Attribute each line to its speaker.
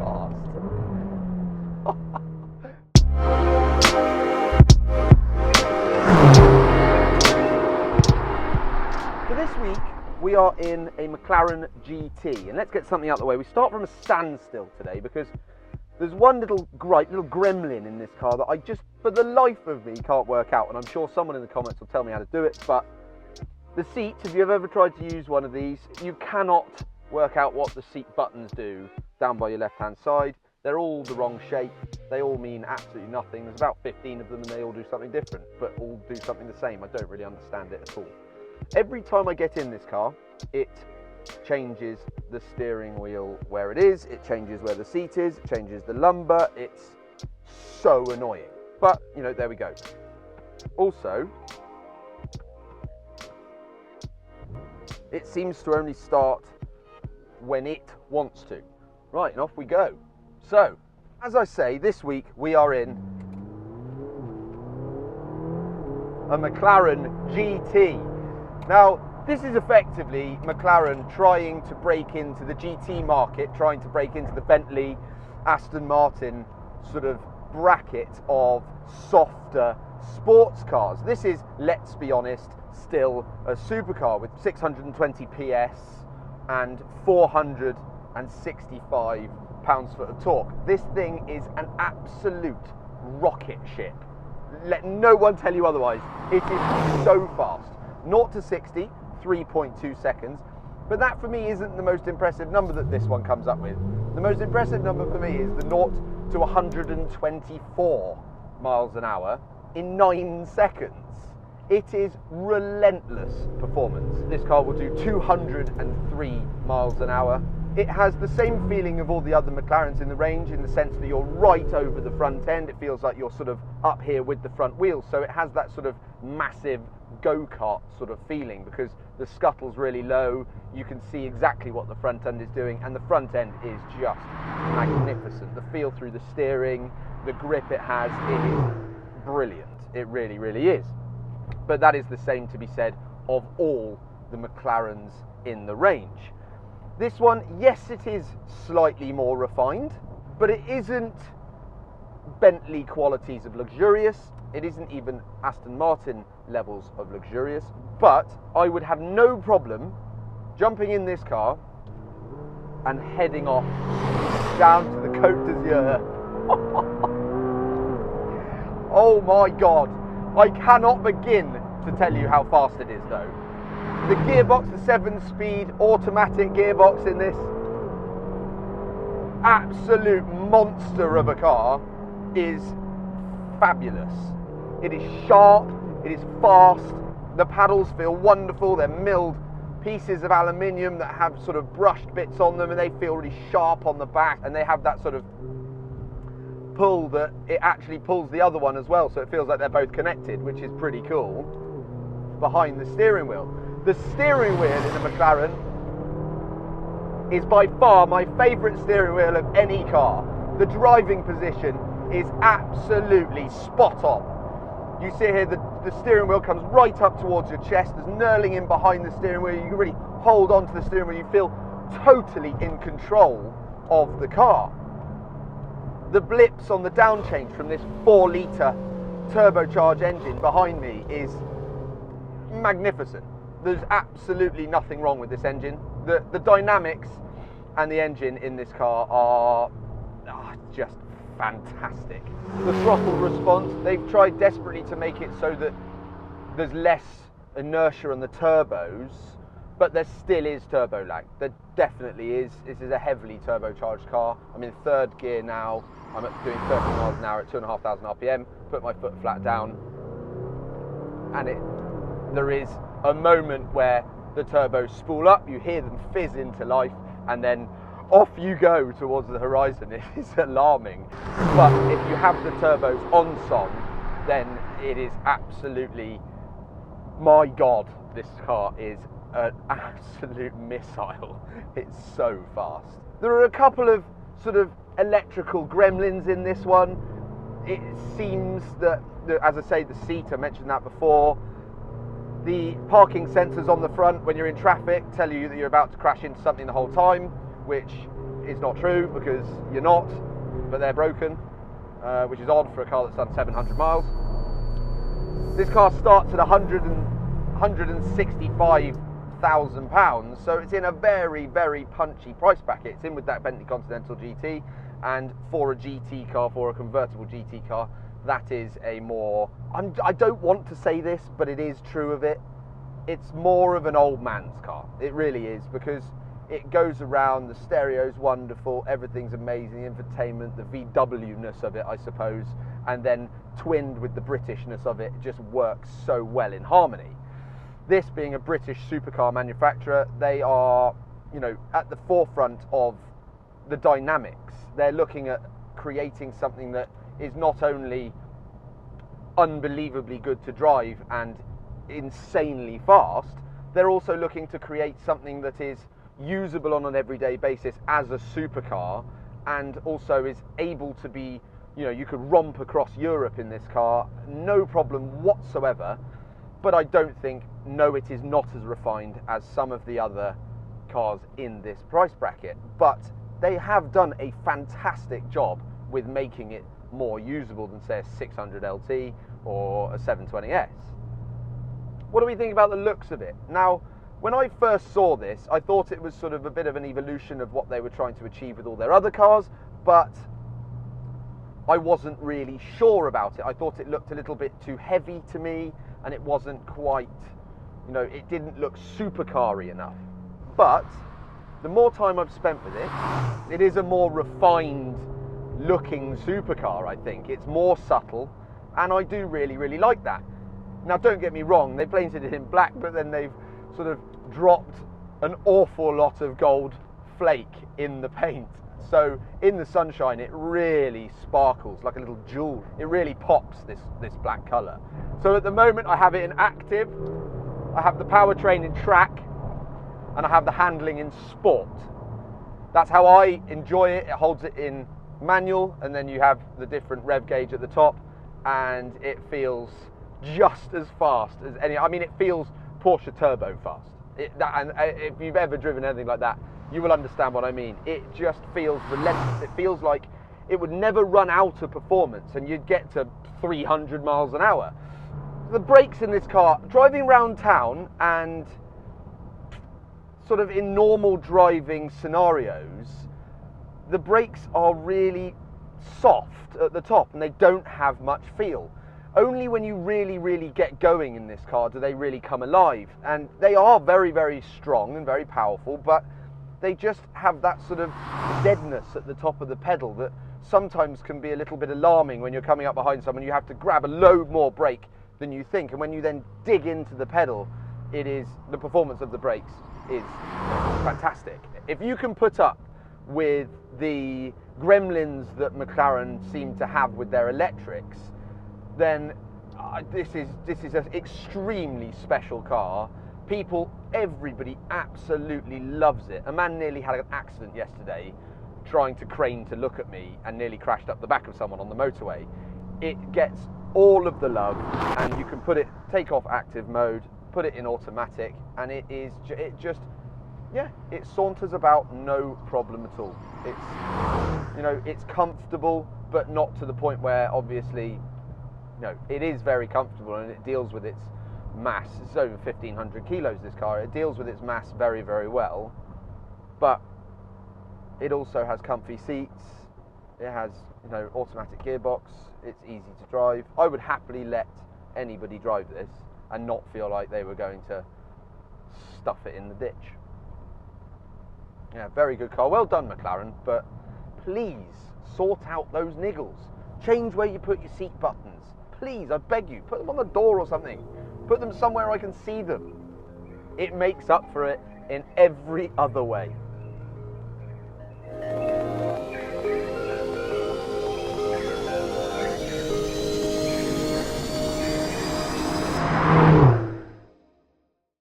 Speaker 1: fast. So this week we are in a McLaren GT, and let's get something out of the way. We start from a standstill today because there's one little gripe, little gremlin in this car that I just, for the life of me, can't work out, and I'm sure someone in the comments will tell me how to do it. But the seats, if you've ever tried to use one of these, you cannot work out what the seat buttons do down by your left-hand side. They're all the wrong shape. They all mean absolutely nothing. There's about 15 of them and they all do something different, but all do something the same. I don't really understand it at all. Every time I get in this car, it changes the steering wheel where it is, it changes where the seat is, it changes the lumbar. It's so annoying. But, you know, there we go. Also, it seems to only start when it wants to. Right, and off we go. So, as I say, this week we are in a McLaren GT. Now, this is effectively McLaren trying to break into the GT market, trying to break into the Bentley, Aston Martin sort of bracket of softer sports cars. This is, let's be honest, still a supercar with 620 PS and 465 pounds-foot of torque. This thing is an absolute rocket ship. Let no one tell you otherwise. It is so fast. 0 to 60, 3.2 seconds. But that for me isn't the most impressive number that this one comes up with. The most impressive number for me is the 0 to 124 miles an hour in 9 seconds. It is relentless performance. This car will do 203 miles an hour. It has the same feeling of all the other McLarens in the range, in the sense that you're right over the front end. It feels like you're sort of up here with the front wheels. So it has that sort of massive go-kart sort of feeling because the scuttle's really low. You can see exactly what the front end is doing, and the front end is just magnificent. The feel through the steering, the grip it has, it is brilliant. It really, really is. But that is the same to be said of all the McLarens in the range. This one, yes, it is slightly more refined, but it isn't Bentley qualities of luxurious. It isn't even Aston Martin levels of luxurious. But I would have no problem jumping in this car and heading off down to the Côte d'Azur. Oh my God. I cannot begin to tell you how fast it is though. The gearbox, the 7-speed automatic gearbox in this absolute monster of a car is fabulous. It is sharp, it is fast, the paddles feel wonderful, they're milled pieces of aluminium that have sort of brushed bits on them and they feel really sharp on the back, and they have that sort of pull that it actually pulls the other one as well, so it feels like they're both connected, which is pretty cool, behind the steering wheel. The steering wheel in the McLaren is by far my favourite steering wheel of any car. The driving position is absolutely spot on. You see here, the steering wheel comes right up towards your chest. There's knurling in behind the steering wheel. You can really hold on to the steering wheel. You feel totally in control of the car. The blips on the down change from this 4-litre turbocharged engine behind me is magnificent. There's absolutely nothing wrong with this engine. The dynamics and the engine in this car are just fantastic. The throttle response, they've tried desperately to make it so that there's less inertia on the turbos, but there still is turbo lag. There definitely is. This is a heavily turbocharged car. I'm in third gear now. I'm doing 30 miles an hour at 2,500 RPM. Put my foot flat down, and there is a moment where the turbos spool up, you hear them fizz into life, and then off you go towards the horizon. It is alarming. But if you have the turbos on song, then it is absolutely, my God, this car is an absolute missile. It's so fast. There are a couple of sort of electrical gremlins in this one. It seems that, as I say, the seat, I mentioned that before. The parking sensors on the front when you're in traffic tell you that you're about to crash into something the whole time. which is not true because you're not, but they're broken, which is odd for a car that's done 700 miles. This car starts at £165,000, so it's in a very, very punchy price bracket. It's in with that Bentley Continental GT, and for a GT car, for a convertible GT car, that is a more, I don't want to say this, but it is true of it, it's more of an old man's car. It really is, because it goes around, the stereo's wonderful, everything's amazing, the infotainment, the VW-ness of it, I suppose, and then twinned with the Britishness of it, just works so well in harmony. This being a British supercar manufacturer, they are, you know, at the forefront of the dynamics. They're looking at creating something that is not only unbelievably good to drive and insanely fast, they're also looking to create something that is usable on an everyday basis as a supercar, and also is able to be, you know, you could romp across Europe in this car, no problem whatsoever. But I don't think, no, it is not as refined as some of the other cars in this price bracket. But they have done a fantastic job with making it more usable than, say, a 600 LT or a 720S. What do we think about the looks of it? Now, when I first saw this, I thought it was sort of a bit of an evolution of what they were trying to achieve with all their other cars, but I wasn't really sure about it. I thought it looked a little bit too heavy to me, and it wasn't quite, you know, it didn't look supercar-y enough. But the more time I've spent with it, it is a more refined looking supercar, I think. It's more subtle, and I do really, really like that. Now, don't get me wrong, they painted it in black, but then they've sort of dropped an awful lot of gold flake in the paint. So in the sunshine, it really sparkles like a little jewel. It really pops, this black colour. So at the moment, I have it in active, I have the powertrain in track, and I have the handling in sport. That's how I enjoy it. It holds it in manual, and then you have the different rev gauge at the top, and it feels just as fast as any. I mean, it feels Porsche turbo fast. And if you've ever driven anything like that, you will understand what I mean. It just feels relentless. It feels like it would never run out of performance, and you'd get to 300 miles an hour. The brakes in this car, driving around town and sort of in normal driving scenarios, the brakes are really soft at the top and they don't have much feel. Only when you really, really get going in this car do they really come alive. And they are very, very strong and very powerful, but they just have that sort of deadness at the top of the pedal that sometimes can be a little bit alarming when you're coming up behind someone. You have to grab a load more brake than you think, and when you then dig into the pedal, the performance of the brakes is fantastic. If you can put up with the gremlins that McLaren seem to have with their electrics, then this is an extremely special car. Everybody absolutely loves it. A man nearly had an accident yesterday trying to crane to look at me and nearly crashed up the back of someone on the motorway. It gets all of the love, and you can take off active mode, put it in automatic, and it saunters about no problem at all. It's, you know, it's comfortable, but not to the point where, obviously, no, it is very comfortable, and it deals with its mass. It's over 1,500 kilos, this car. It deals with its mass very, very well, but it also has comfy seats. It has, you know, automatic gearbox. It's easy to drive. I would happily let anybody drive this and not feel like they were going to stuff it in the ditch. Yeah, very good car. Well done, McLaren, but please sort out those niggles. Change where you put your seat buttons. Please, I beg you, put them on the door or something. Put them somewhere I can see them. It makes up for it in every other way.